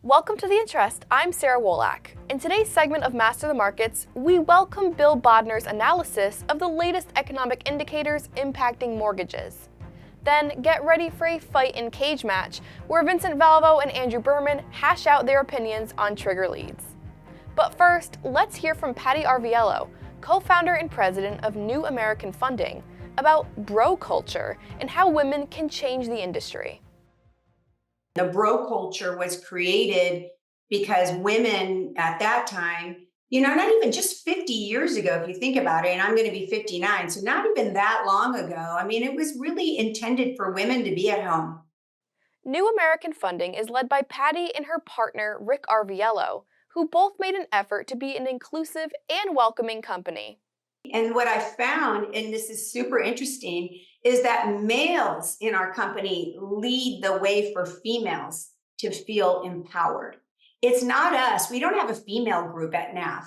Welcome to The Interest. I'm Sarah Wolak. In today's segment of Master the Markets, we welcome Bill Bodnar's analysis of the latest economic indicators impacting mortgages. Then get ready for a fight in cage match where Vincent Valvo and Andrew Berman hash out their opinions on trigger leads. But first, let's hear from Patty Arvielo, co-founder and president of New American Funding, about bro culture and how women can change the industry. The bro culture was created because women at that time, not even just 50 years ago, if you think about it, and I'm going to be 59, so not even that long ago. It was really intended for women to be at home. New American Funding is led by Patty and her partner, Rick Arvielo, who both made an effort to be an inclusive and welcoming company. And what I found, and this is super interesting, is that males in our company lead the way for females to feel empowered. It's not us. We don't have a female group at NAF.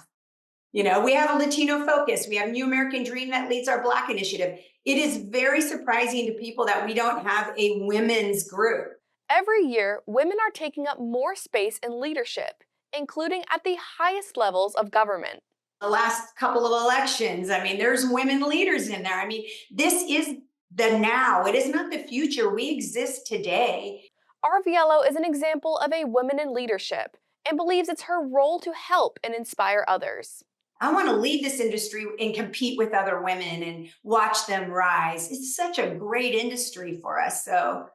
We have a Latino focus. We have New American Dream that leads our Black initiative. It is very surprising to people that we don't have a women's group. Every year, women are taking up more space in leadership, including at the highest levels of government. The last couple of elections, there's women leaders in there. This is the now. It is not the future. We exist today. Arvielo is an example of a woman in leadership and believes it's her role to help and inspire others. I want to lead this industry and compete with other women and watch them rise. It's such a great industry for us. So,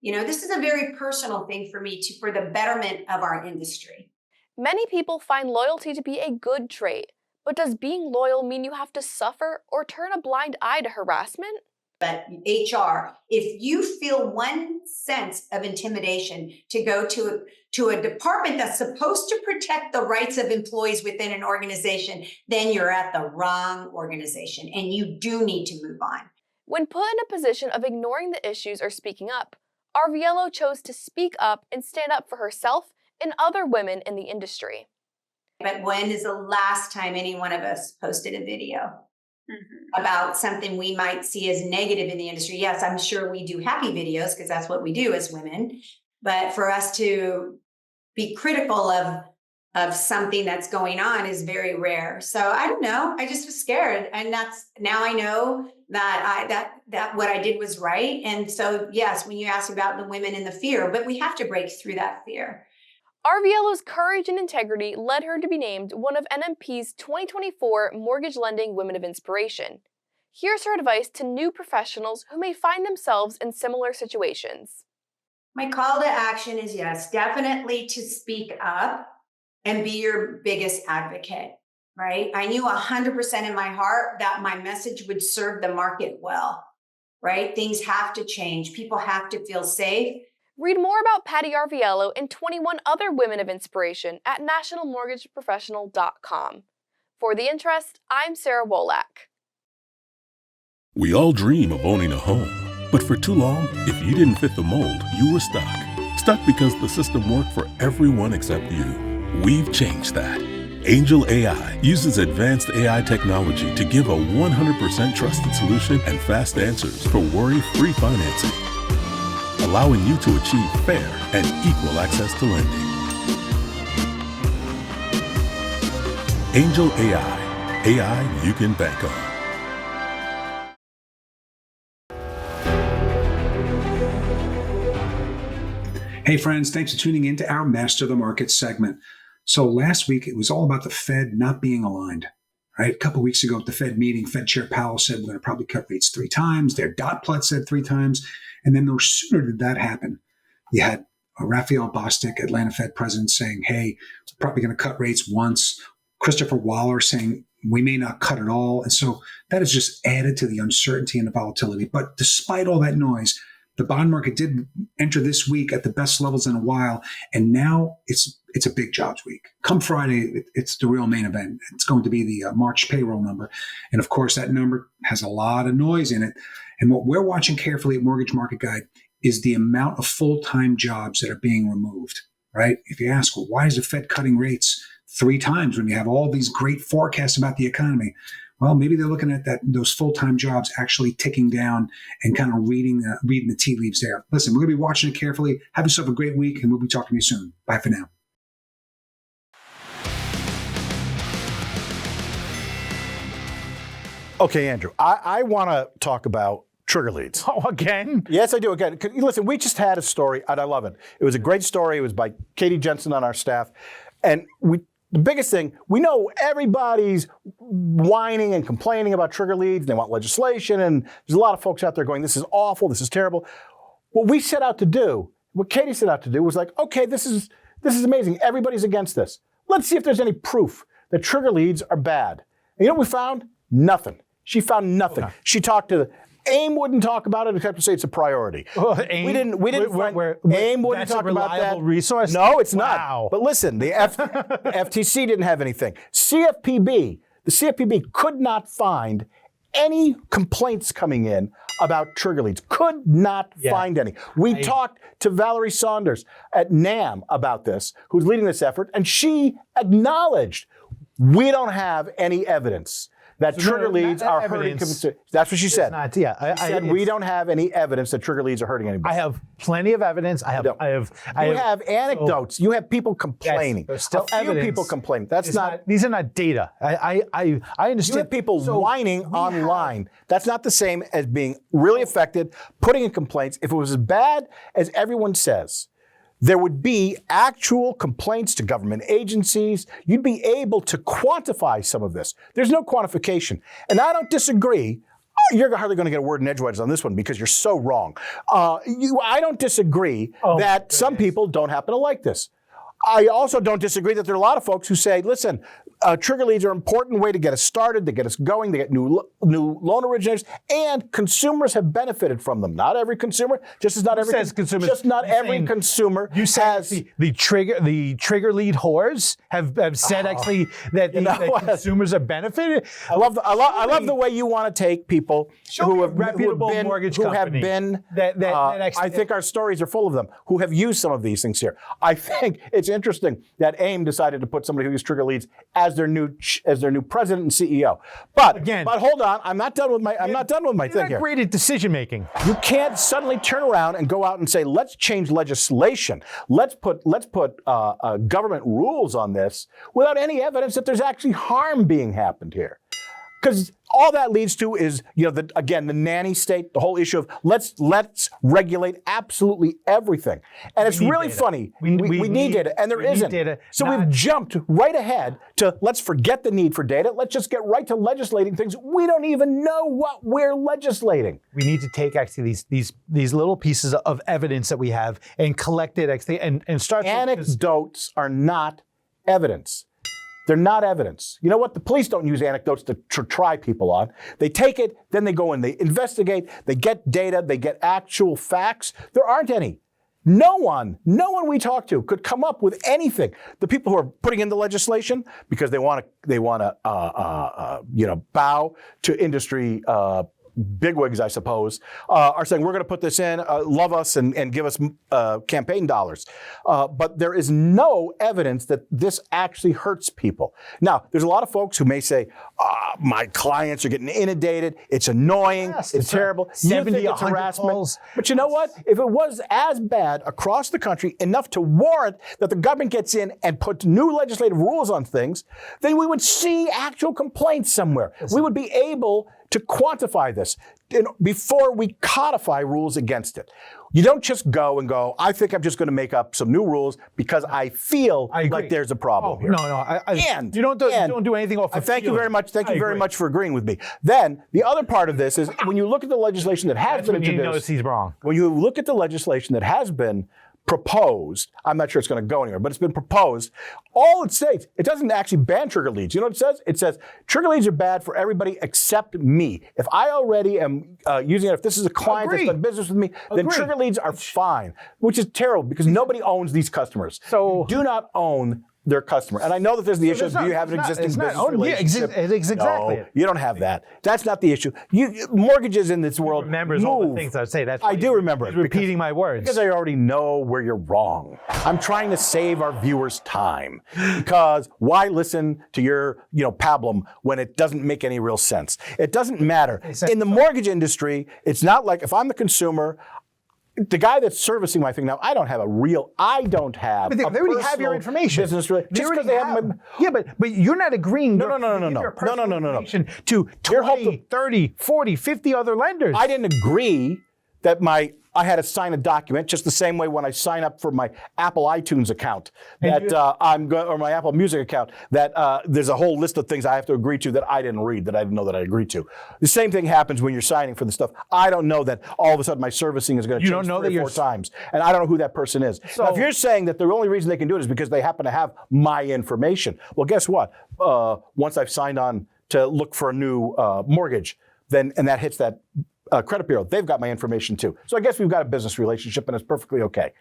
this is a very personal thing for me for the betterment of our industry. Many people find loyalty to be a good trait, but does being loyal mean you have to suffer or turn a blind eye to harassment? But HR, if you feel one sense of intimidation to go to a department that's supposed to protect the rights of employees within an organization, then you're at the wrong organization and you do need to move on. When put in a position of ignoring the issues or speaking up, Arvielo chose to speak up and stand up for herself and other women in the industry. But when is the last time any one of us posted a video about something we might see as negative in the industry? Yes, I'm sure we do happy videos because that's what we do as women. But for us to be critical of something that's going on is very rare. So I don't know. I just was scared. And now I know that that what I did was right. And so, yes, when you ask about the women and the fear, but we have to break through that fear. Arvielo's courage and integrity led her to be named one of NMP's 2024 Mortgage Lending Women of Inspiration. Here's her advice to new professionals who may find themselves in similar situations. My call to action is yes, definitely to speak up and be your biggest advocate, right? I knew 100% in my heart that my message would serve the market well, right? Things have to change. People have to feel safe. Read more about Patty Arvielo and 21 other women of inspiration at nationalmortgageprofessional.com. For The Interest, I'm Sarah Wolak. We all dream of owning a home, but for too long, if you didn't fit the mold, you were stuck. Stuck because the system worked for everyone except you. We've changed that. Angel AI uses advanced AI technology to give a 100% trusted solution and fast answers for worry-free financing, allowing you to achieve fair and equal access to lending. Angel AI. AI you can bank on. Hey friends, thanks for tuning in to our Master the Market segment. So last week, it was all about the Fed not being aligned. Right? A couple of weeks ago at the Fed meeting, Fed Chair Powell said we're going to probably cut rates 3 times. Their dot plot said 3 times. And then no sooner did that happen, you had Raphael Bostic, Atlanta Fed president, saying, hey, we're probably going to cut rates once. Christopher Waller saying we may not cut at all. And so that has just added to the uncertainty and the volatility. But despite all that noise, the bond market did enter this week at the best levels in a while. And now it's a big jobs week. Come Friday, it's the real main event. It's going to be the March payroll number. And of course, that number has a lot of noise in it. And what we're watching carefully at Mortgage Market Guide is the amount of full-time jobs that are being removed, right? If you ask, well, why is the Fed cutting rates 3 times when you have all these great forecasts about the economy? Well, maybe they're looking at those full-time jobs actually ticking down and kind of reading the tea leaves there. Listen, we're going to be watching it carefully. Have yourself a great week, and we'll be talking to you soon. Bye for now. Okay, Andrew, I want to talk about trigger leads. Oh, again? Yes, I do. Again, listen, we just had a story, and I love it. It was a great story. It was by Katie Jensen on our staff. And the biggest thing, we know everybody's whining and complaining about trigger leads. They want legislation, and there's a lot of folks out there going, this is awful, this is terrible. What we set out to do, what Katie set out to do was like, okay, this is amazing. Everybody's against this. Let's see if there's any proof that trigger leads are bad. And you know what we found? Nothing. She found nothing. Okay. She talked to AIM wouldn't talk about it except to say it's a priority. AIM, we didn't find AIM wouldn't talk about that. Resource? No, it's not. But listen, the FTC didn't have anything. The CFPB could not find any complaints coming in about trigger leads. Could not find any. We talked to Valerie Saunders at NAM about this, who's leading this effort, and she acknowledged we don't have any evidence that trigger leads are hurting consumers. That's what she said. She said we don't have any evidence that trigger leads are hurting anybody. I have plenty of evidence. You have anecdotes. You have people complaining. Yes, still a few people complaining. That's not. These are not data. I understand. You have people whining online. That's not the same as being really affected, putting in complaints. If it was as bad as everyone says, there would be actual complaints to government agencies. You'd be able to quantify some of this. There's no quantification. And I don't disagree. You're hardly going to get a word in edgewise on this one because you're so wrong. I don't disagree that some people don't happen to like this. I also don't disagree that there are a lot of folks who say, listen, trigger leads are an important way to get us started, to get us going, to get new loan originators, and consumers have benefited from them. Not every consumer, just as not every consumer. Just not every consumer. You has the trigger lead whores have said actually that consumers are benefited. I love the way you want to take people who have been. I think our stories are full of them who have used some of these things here. I think it's interesting that AIM decided to put somebody who used trigger leads as their new president and CEO. But hold on, I'm not done with my thing here. You're not great at decision making. You can't suddenly turn around and go out and say, let's change legislation. Let's put government rules on this without any evidence that there's actually harm being happened here. Because all that leads to is, the nanny state, the whole issue of let's regulate absolutely everything. And it's really funny. We need data, and there isn't. So we've jumped right ahead to let's forget the need for data. Let's just get right to legislating things. We don't even know what we're legislating. We need to take actually these little pieces of evidence that we have and collect it actually and start. Anecdotes are not evidence. They're not evidence. You know what? The police don't use anecdotes to try people on. They take it, then they go in, they investigate, they get data, they get actual facts. There aren't any. No one we talk to could come up with anything. The people who are putting in the legislation because they want to bow to industry bigwigs, I suppose, are saying we're going to put this in, love us and give us campaign dollars. But there is no evidence that this actually hurts people. Now, there's a lot of folks who may say, my clients are getting inundated. It's annoying. It's terrible. 70, you think it's harassment. calls. But you know what? If it was as bad across the country, enough to warrant that the government gets in and puts new legislative rules on things, then we would see actual complaints somewhere. We would be able to quantify this before we codify rules against it. You don't just go, I think I'm just going to make up some new rules because I feel like there's a problem here. No. You don't do anything off of Thank you very much. Thank you very much for agreeing with me. Then the other part of this is when you look at the legislation that has been introduced. When you notice he's wrong. When you look at the legislation that has been proposed, I'm not sure it's going to go anywhere, but it's been proposed. All it states, it doesn't actually ban trigger leads. You know what it says? It says trigger leads are bad for everybody except me. If I already am using it, if this is a client that's done business with me, then trigger leads are fine, which is terrible because nobody owns these customers. So do not own their customer. And I know that there's the issue of do you have an existing business relationship? Exactly. No, you don't have that. That's not the issue. Mortgages in this world remembers all the things I say. I do remember it. Repeating my words. Because I already know where you're wrong. I'm trying to save our viewers time. Because why listen to your, pablum when it doesn't make any real sense? It doesn't matter. In the mortgage industry, it's not like if I'm the consumer, the guy that's servicing my thing now, I don't have. But they already have your information. Business just because they have my. Yeah, but you're not agreeing. No. To 20, 30, 40, 50 other lenders. I didn't agree that I had to sign a document just the same way when I sign up for my Apple iTunes account or my Apple Music account that there's a whole list of things I have to agree to that I didn't read, that I didn't know that I agreed to. The same thing happens when you're signing for the stuff. I don't know that all of a sudden my servicing is going to change 3 or 4 times, and I don't know who that person is. So, now, if you're saying that the only reason they can do it is because they happen to have my information, well, guess what? Once I've signed on to look for a new mortgage, and that hits that credit bureau, they've got my information too. So I guess we've got a business relationship and it's perfectly okay.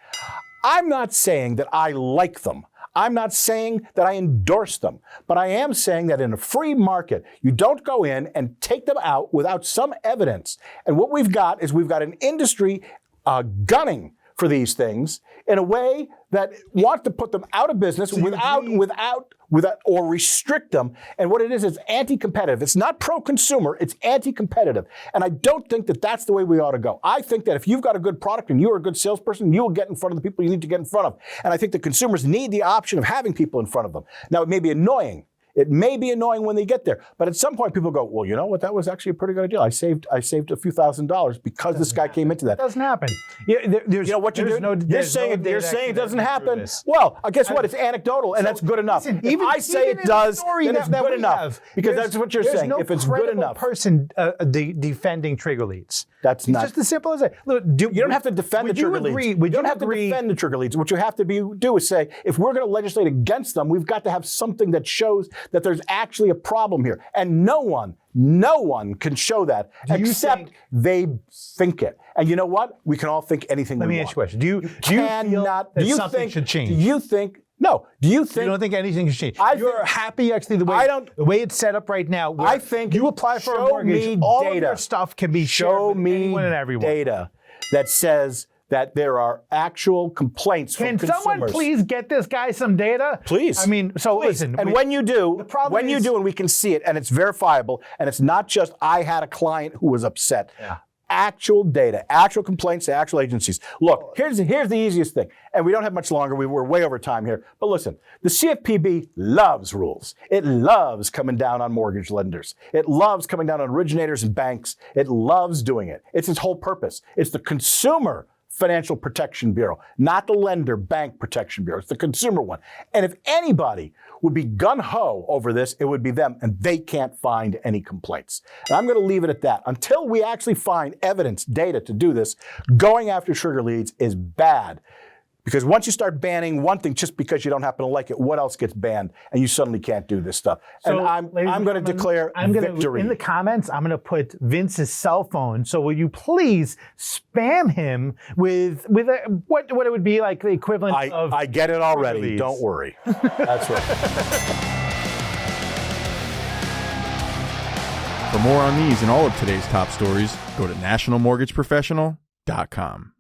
I'm not saying that I like them. I'm not saying that I endorse them, but I am saying that in a free market, you don't go in and take them out without some evidence. And what we've got is we've got an industry gunning for these things in a way that wants to put them out of business without or restrict them. And what it is anti-competitive. It's not pro-consumer, it's anti-competitive. And I don't think that that's the way we ought to go. I think that if you've got a good product and you're a good salesperson, you will get in front of the people you need to get in front of. And I think the consumers need the option of having people in front of them. Now, it may be annoying. It may be annoying when they get there, but at some point people go, well, you know what? That was actually a pretty good deal. I saved a few $1,000s because this guy came into that. It doesn't happen. Yeah, you know what you're doing? You're saying it doesn't happen. Well, guess what? It's anecdotal, and that's good enough. Listen, if I say it does, then it's good enough. Because that's what you're saying. If it's good enough. Person defending trigger leads. That's not. It's just as simple as that. Look, you don't have to defend the trigger leads. You don't have to defend the trigger leads. What you have to do is say, if we're going to legislate against them, we've got to have something that shows that there's actually a problem here. And no one can show that except they think it. And you know what? We can all think anything we want. Let me ask you a question. Do you feel that something should change? Do you think... No. Do you think... You don't think anything can change? You're happy, actually, the way it's set up right now. I think... You apply for a mortgage, all of your stuff can be shared with anyone and everyone. Data that says that there are actual complaints from consumers. Can someone please get this guy some data? Please. I mean, listen. And when you do, and we can see it, and it's verifiable, and it's not just, I had a client who was upset. Yeah. Actual data, actual complaints to actual agencies. Look, here's the easiest thing, and we don't have much longer. We're way over time here. But listen, the CFPB loves rules. It loves coming down on mortgage lenders. It loves coming down on originators and banks. It loves doing it. It's its whole purpose. It's the Consumer Financial Protection Bureau, not the Lender Bank Protection Bureau. It's the consumer one. And if anybody would be gun-ho over this, it would be them, and they can't find any complaints. And I'm going to leave it at that. Until we actually find evidence, data to do this, going after trigger leads is bad. Because once you start banning one thing just because you don't happen to like it, what else gets banned? And you suddenly can't do this stuff. So, and I'm going to declare victory. In the comments, I'm going to put Vince's cell phone. So will you please spam him with what it would be like the equivalent of... I get it already. Don't worry. That's right. For more on these and all of today's top stories, go to nationalmortgageprofessional.com.